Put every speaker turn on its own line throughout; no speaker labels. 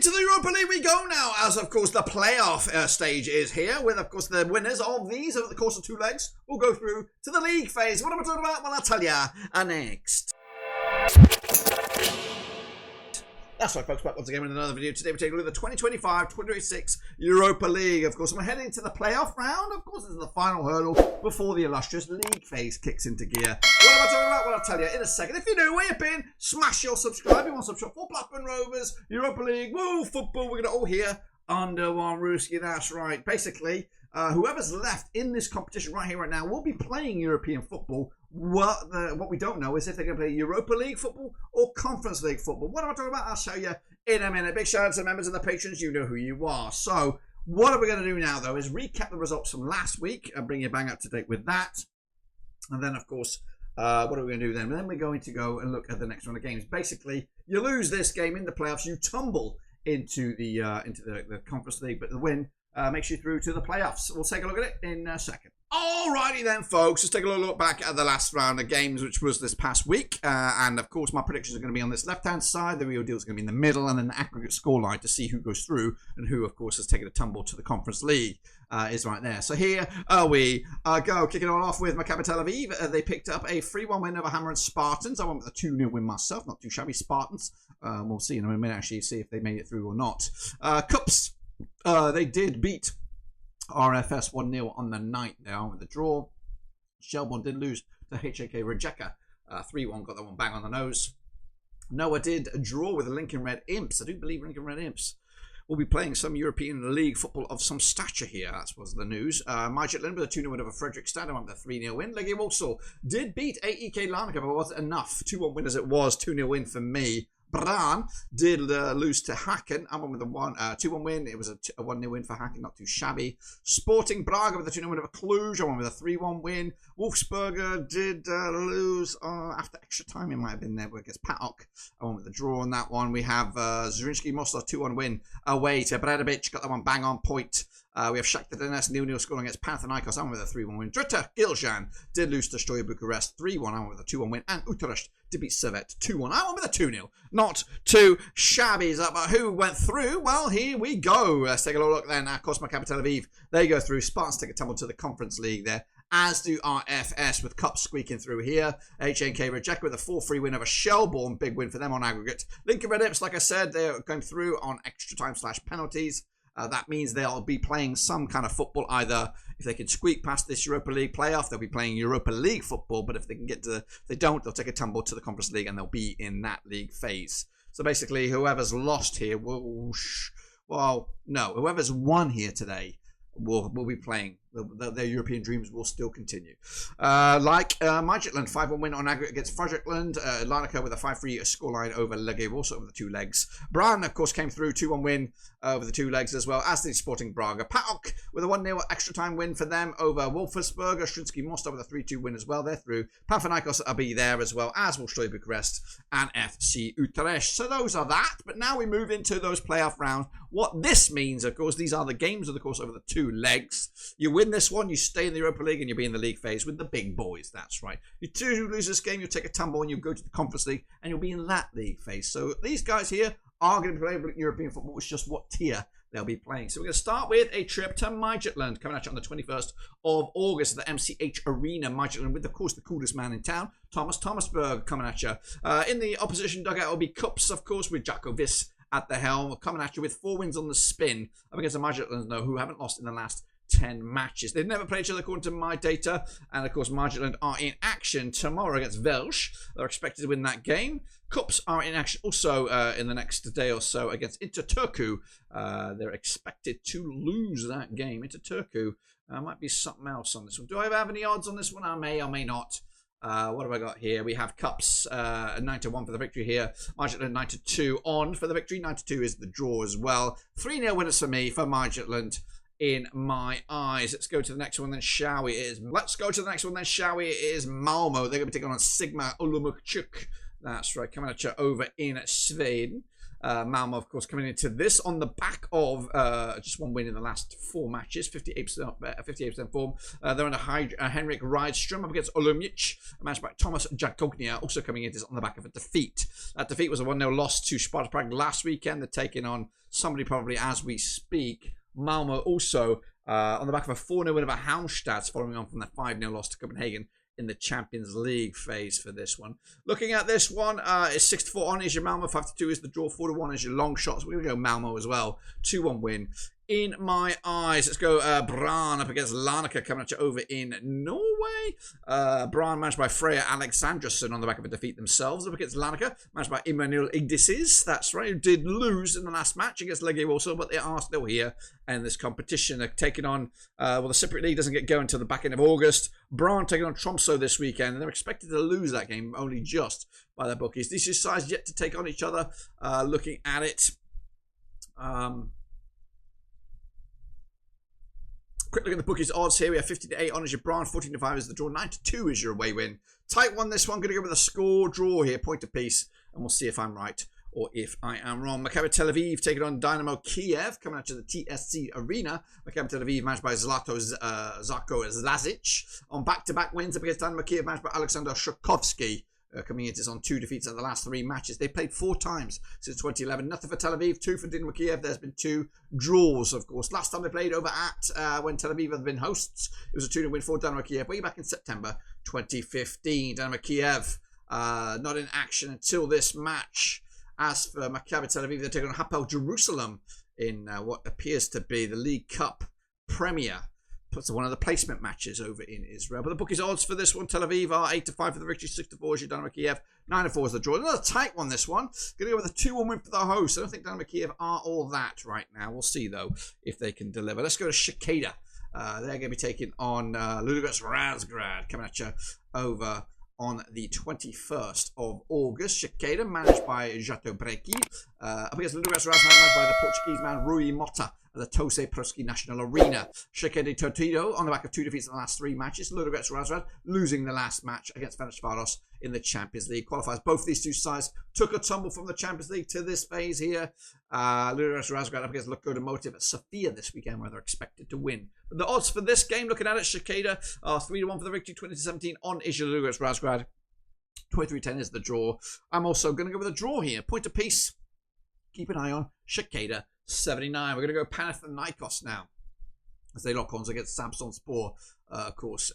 To the Europa League we go now, as of course the playoff stage is here, with of course the winners of these over the course of 2 legs will go through to the league phase. What am I talking about? Well, I'll tell ya next. That's right, folks, back once again with another video. Today we're taking a look at the 2025-2026 Europa League. Of course, we're heading to the playoff round. Of course, this is the final hurdle before the illustrious league phase kicks into gear. What am I talking about? Well, I'll tell you in a second. If you're new, where you've been, smash your subscribe. You want to subscribe for Blackburn Rovers, Europa League, woo, football. We're going to all hear under one rooski. That's right. Basically, whoever's left in this competition right here, right now, will be playing European football. What we don't know is if they're going to play Europa League football or Conference League football. What am I talking about? I'll show you in a minute. Big shout out to members and the patrons. You know who you are. So what are we going to do now, though, is recap the results from last week and bring you bang up to date with that. And then, of course, what are we going to do then? Then we're going to go and look at the next round of games. Basically, you lose this game in the playoffs, you tumble into the Conference League, but the win makes you through to the playoffs. We'll take a look at it in a second. Alrighty then, folks, let's take a look back at the last round of games, which was this past week. And of course, my predictions are going to be on this left-hand side. The real deal is going to be in the middle, and then the aggregate scoreline to see who goes through and who, of course, has taken a tumble to the Conference League is right there. So here we go, kicking it all off with Maccabi Tel Aviv. They picked up a 3-1 win over Hammer and Spartans. I went with a 2-0 win myself, not too shabby. Spartans. We'll see in a minute, actually, see if they made it through or not. Cups, they did beat RFS 1-0 on the night now with the draw. Shelbourne did lose to HAK Rijeka 3-1, got that one bang on the nose. Noah did draw with the Lincoln Red Imps. I do believe Lincoln Red Imps will be playing some European League football of some stature here. That was the news. Midtjylland with a 2-0 win over Fredrikstad. I went with a 3-0 win. Lech also did beat AEK Larnaca, but wasn't enough. 2-1 win as it was. 2-0 win for me. Brann did lose to Hacken. I went with a 2-1 win. It was a 1-0 win for Hacken, not too shabby. Sporting Braga with a 2-0 win over Cluj. I went with a 3-1 win. Wolfsberger did lose after extra time. It might have been there against PAOK. I went with the draw on that one. We have Zrinjski Mostar 2-1 win away to Bradovic. Got that one bang on point. We have Shakhtar Donetsk 0-0 scoring against Panathinaikos. I went with a 3-1 win. Drita Giljan did lose to Stoya Bucharest 3-1. I went with a 2-1 win. And Utrecht did beat Servette 2-1. I went with a 2-0. Not too shabby. But who went through? Well, here we go. Let's take a look then. Of course, Maccabi Tel Aviv, they go through. Spartans take a tumble to the Conference League there, as do RFS with Cup squeaking through here. HNK Rijeka with a 4-3 win over Shelbourne. Big win for them on aggregate. Lincoln Red Imps, like I said, they're going through on extra time / penalties. That means they'll be playing some kind of football. Either if they can squeak past this Europa League playoff, they'll be playing Europa League football. But if they can get to, if they don't, they'll take a tumble to the Conference League and they'll be in that league phase. So basically, whoever's lost here will, whoever's won here today will be playing. Their European dreams will still continue. Midtjylland, 5-1 win on aggregate against Fredrikstad. Larnaca with a 5-3 scoreline over Lech, also over the 2 legs. Brann, of course, came through, 2-1 win over the 2 legs as well, as did Sporting Braga. PAOK with a 1-0 extra time win for them over Wolfsberger. Shkëndija Mostar with a 3-2 win as well. They're through. Panathinaikos will be there as well, as will Stoya Bucharest and FC Utrecht. So those are that. But now we move into those playoff rounds. What this means, of course, these are the games of the course over the 2 legs. You win this one, you stay in the Europa League, and you'll be in the league phase with the big boys. That's right. You lose this game, you'll take a tumble, and you'll go to the Conference League, and you'll be in that league phase. So these guys here are going to be playing European football. It's just what tier they'll be playing. So we're going to start with a trip to Midtjylland, coming at you on the 21st of August at the MCH Arena. Midtjylland with, of course, the coolest man in town, Thomasberg, coming at you. In the opposition dugout will be Cups, of course, with Jacko Viss at the helm, coming at you with 4 wins on the spin up against the Midtjylland, who haven't lost in the last 10 matches. They've never played each other according to my data, and of course Midtjylland are in action tomorrow against Welsh. They're expected to win that game. Cups are in action also in the next day or so against Interturku. They're expected to lose that game. Interturku might be something else on this one. Do I have any odds on this one? I may or may not. What have I got here? We have Cups 9-1 for the victory here. Midtjylland 9-2 on for the victory. 9-2 is the draw as well. 3-0 winners for me for Midtjylland in my eyes. Let's go to the next one then, shall we? It is Malmö. They're going to be taking on Sigma Olomouc. That's right, coming at you over in Sweden. Malmö, of course, coming into this on the back of just one win in the last 4 matches, 58% form. They're under Henrik Rydström up against Olomouc, managed by Thomas Jakognia, also coming into this on the back of a defeat. That defeat was a 1-0 loss to Sparta Prague last weekend. They're taking on somebody probably as we speak. Malmö also on the back of a 4-0 win over Halmstad, following on from that 5-0 loss to Copenhagen in the Champions League phase for this one. Looking at this one, it's 6-4 on is your Malmö, 5-2 is the draw, 4-1 is your long shots. We're going to go Malmö as well. 2-1 win in my eyes. Let's go Brann up against Larnaca, coming at you over in Norway. Brann managed by Freya Alexandersson on the back of a defeat themselves up against Larnaca, managed by Emmanuel Igdices. That's right, who did lose in the last match against Lech also, but they are still here in this competition. They're taking on, well, the Cypriot League doesn't get going until the back end of August. Brann taking on Tromsø this weekend, and they're expected to lose that game only just by their bookies. These two sides yet to take on each other. Looking at it, quick look at the bookies odds here. We have 50-8 on as your Brann, 14-5 is the draw, 9-2 is your away win. Tight one this one. Going to go with a score draw here, point apiece, and we'll see if I'm right or if I am wrong. Maccabi Tel Aviv taking on Dinamo Kiev, coming out to the TSC Arena. Maccabi Tel Aviv managed by Zlatko Zlazic on back-to-back wins up against Dinamo Kiev, managed by Alexander Shukovsky. Coming into this on 2 defeats in the last 3 matches. They played 4 times since 2011. Nothing for Tel Aviv, 2 for Dinamo Kiev. There's been 2 draws, of course. Last time they played over at when Tel Aviv had been hosts, it was a 2-0 win for Dinamo Kiev way back in September 2015. Dinamo Kiev not in action until this match. As for Maccabi Tel Aviv, they're taking on Hapoel Jerusalem in what appears to be the League Cup Premier. Puts one of the placement matches over in Israel. But the bookies odds for this one, Tel Aviv are 8-5 for the victory, 6-4 is your Dinamo Kiev, 9-4 is the draw. Another tight one, this one. Going to go with a 2-1 win for the host. I don't think Dinamo Kiev are all that right now. We'll see, though, if they can deliver. Let's go to Shkëndija. They're going to be taking on Ludogorets Razgrad, coming at you over on the 21st of August. Shkëndija, managed by Jato Breki, up against Ludogorets Razgrad, managed by the Portuguese man Rui Mota at the Tose Proski National Arena. Shkëndija Tortido on the back of 2 defeats in the last 3 matches. Ludogorets Razgrad losing the last match against Ferencváros in the Champions League qualifiers. Both these two sides took a tumble from the Champions League to this phase here. Ludogorets Razgrad up against Lokomotiv at Sofia this weekend, where they're expected to win. But the odds for this game, looking at it, Shkëndija are 3-1 for the victory, 20-17 on is your Ludogorets Razgrad. 23-10 is the draw. I'm also going to go with a draw here. Point apiece. Keep an eye on Shkëndija 79. We're going to go Panathinaikos now, as they lock horns against Samsunspor, of course,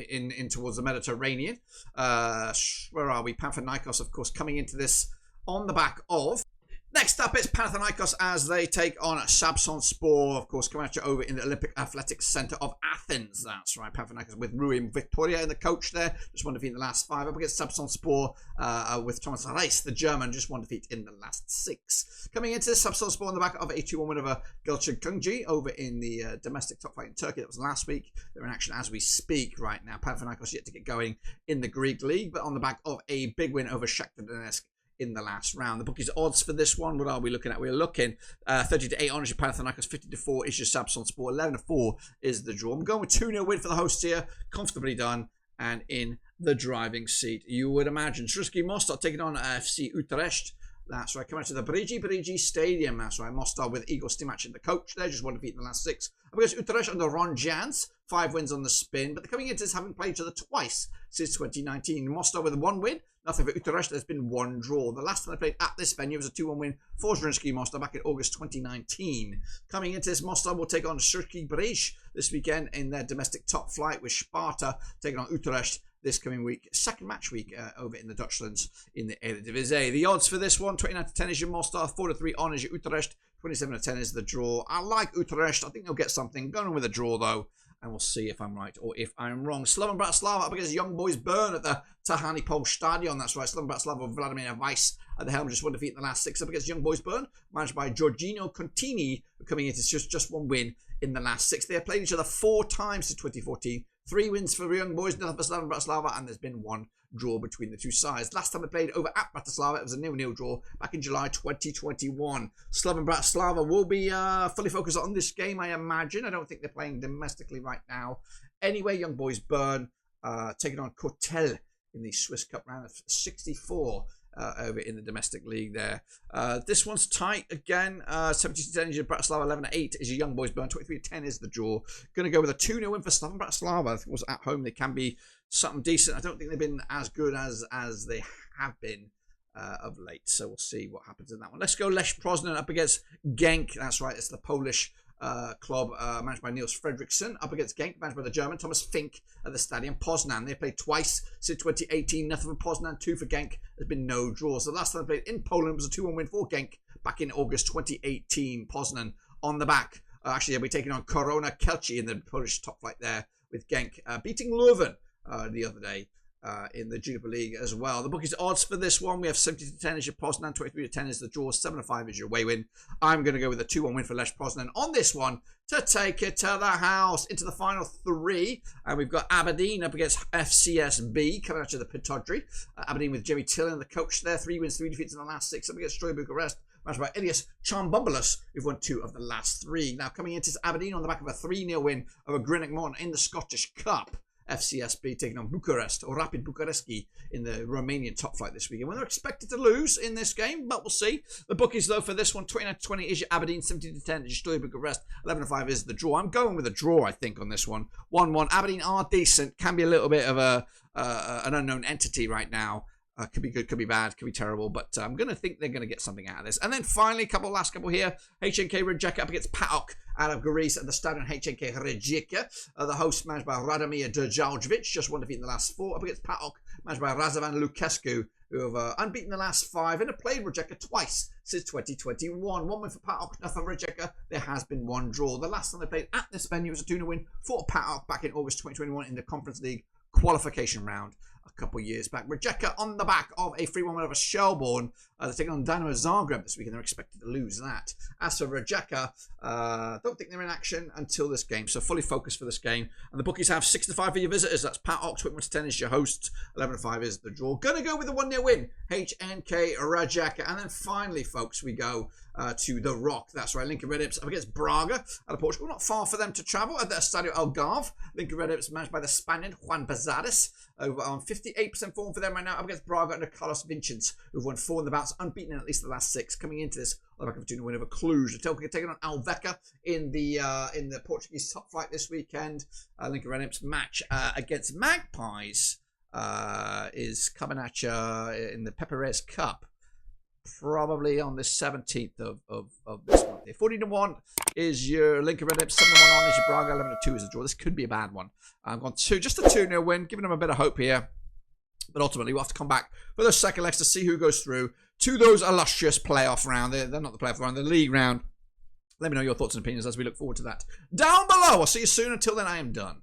in towards the Mediterranean. Where are we? Panathinaikos, of course, coming into this on the back of. Next up, it's Panathinaikos as they take on Samsunspor, of course, coming at you over in the Olympic Athletics Centre of Athens. That's right, Panathinaikos with Rui Victoria in the coach there. Just 1 defeat in the last 5. Up against Samsunspor with Thomas Reis, the German, just 1 defeat in the last 6. Coming into this, Samsunspor on the back of a 2-1 win over Genk over in the domestic top flight in Turkey. That was last week. They're in action as we speak right now. Panathinaikos yet to get going in the Greek League, but on the back of a big win over Shakhtar Donetsk in the last round. The bookies odds for this one, what are we looking at? We're looking 30-8 on is your Panathinaikos, 50-4 is your Samsunspor, 11-4 is the draw. I'm going with 2-0 win for the hosts here, comfortably done and in the driving seat, you would imagine. Zrinjski Mostar taking on FC Utrecht. That's right, coming out to the Brigi Stadium. That's right, Mostar with Igor Stimac in the coach there, just 1 defeat in the last 6. Up against Utrecht under Ron Jans, 5 wins on the spin, but they're coming into this having played each other twice since 2019. Mostar with 1 win, nothing for Utrecht. There's been 1 draw. The last time they played at this venue was a 2-1 win for Zrinjski Mostar back in August 2019. Coming into this, Mostar will take on Zrinjski Brž this weekend in their domestic top flight, with Sparta taking on Utrecht this coming week, second match week over in the Dutchlands in the Eredivisie. The odds for this one, 29-10 is your Mostar, 4-3 on is your Utrecht, 27-10 is the draw. I like Utrecht. I think they'll get something. Going with a draw though, and we'll see if I'm right or if I'm wrong. Slovan Bratislava up against Young Boys Bern at the Tahani Pol Stadion. That's right, Slovan Bratislava with Vladimir Weiss at the helm, just 1 defeat in the last 6 up against Young Boys Bern, managed by Giorgino Contini, coming into just 1 win in the last 6. They have played each other 4 times since 2014. 3 wins for Young Boys, nothing for Slovan Bratislava, and there's been 1 draw between the two sides. Last time they played over at Bratislava, it was a 0-0 draw back in July 2021. Slovan Bratislava will be fully focused on this game, I imagine. I don't think they're playing domestically right now. Anyway, Young Boys Bern taking on Kotel in the Swiss Cup round of 64. over in the domestic league there. This one's tight again. 72-10 is your Bratislava, 11-8 is your Young Boys Bern, 23-10 is the draw. Going to go with a 2-0 win for Slovan Bratislava. I think it was at home. They can be something decent. I don't think they've been as good as they have been of late. So we'll see what happens in that one. Let's go Lech Poznań up against Genk. That's right. It's the Polish club managed by Niels Fredriksson up against Genk, managed by the German Thomas Fink at the Stadium Poznań. They played twice since 2018. Nothing for Poznań, 2 for Genk. There's been no draws. The last time they played in Poland was a 2-1 win for Genk back in August 2018. Poznań on the back. Actually, they'll be taking on Korona Kielce in the Polish top flight there with Genk, beating Leuven the other day. In the Europa League as well. The bookies odds for this one, we have 70-10 is your Poznań, 23-10 is the draw, 7-5 is your away win. I'm going to go with a 2-1 win for Lech Poznań on this one to take it to the house into the final 3. And we've got Aberdeen up against FCSB coming out to the Pitodri. Aberdeen with Jimmy Tillen, the coach there, 3 wins, 3 defeats in the last 6 up against Steaua Bucharest, managed by Elias Chambumbalas, who've won 2 of the last 3. Now coming into Aberdeen on the back of a 3-0 win over Greenock Morton in the Scottish Cup. FCSB taking on Bucharest, or Rapid Bucharesti in the Romanian top flight this weekend. Well, they're expected to lose in this game, but we'll see. The bookies, though, for this one, 29-20 is your Aberdeen, 17-10 is your Steaua Bucharest, 11-5 is the draw. I'm going with a draw, I think, on this one. 1-1. Aberdeen are decent, can be a little bit of an unknown entity right now. Could be good, could be bad, could be terrible, but I'm going to think they're going to get something out of this. And then finally, last couple here. HNK Rijeka up against PAOK out of Greece at the Stadion HNK Rijeka. The host managed by Radomir Djordjevic, just 1 defeat in the last 4. Up against PAOK, managed by Radovan Lucescu, who have unbeaten the last 5 and have played Rijeka twice since 2021. 1 win for PAOK, nothing for Rijeka. There has been 1 draw. The last time they played at this venue was a 2-0 win for PAOK back in August 2021 in the Conference League qualification round a couple of years back. Rijeka on the back of a 3-1 win over Shelbourne. They're taking on Dinamo Zagreb this week and they're expected to lose that. As for Rijeka, don't think they're in action until this game, so fully focused for this game. And the bookies have 6-5 for your visitors. That's PAOK, 21-10 is your hosts, 11-5 is the draw. Gonna go with a 1-0 win, HNK Rijeka. And then finally, folks, we go to the Rock. That's right, Lincoln Red Imps up against Braga out of Portugal. Not far for them to travel at the Estadio Algarve. Lincoln Red Imps managed by the Spaniard Juan Bazares, over on 58% form for them right now up against Braga under Carlos Vincents, who've won 4 in the bouts, unbeaten in at least the last 6, coming into this on the back of a 2-0 win over Cluj. They're taking on Alveca in the Portuguese top flight this weekend. Lincoln Red Imps match against Magpies is coming at you in the Peperes Cup. Probably on the 17th of this month. 14-1 is your Lincoln Red Imps, 7-1 on is your Braga, 11-2 is the draw. This could be a bad one. I'm going to just a 2-0 win, giving them a bit of hope here. But ultimately, we'll have to come back for those second legs to see who goes through to those illustrious playoff round. They're not the playoff round, the league round. Let me know your thoughts and opinions as we look forward to that down below. I'll see you soon. Until then, I am done.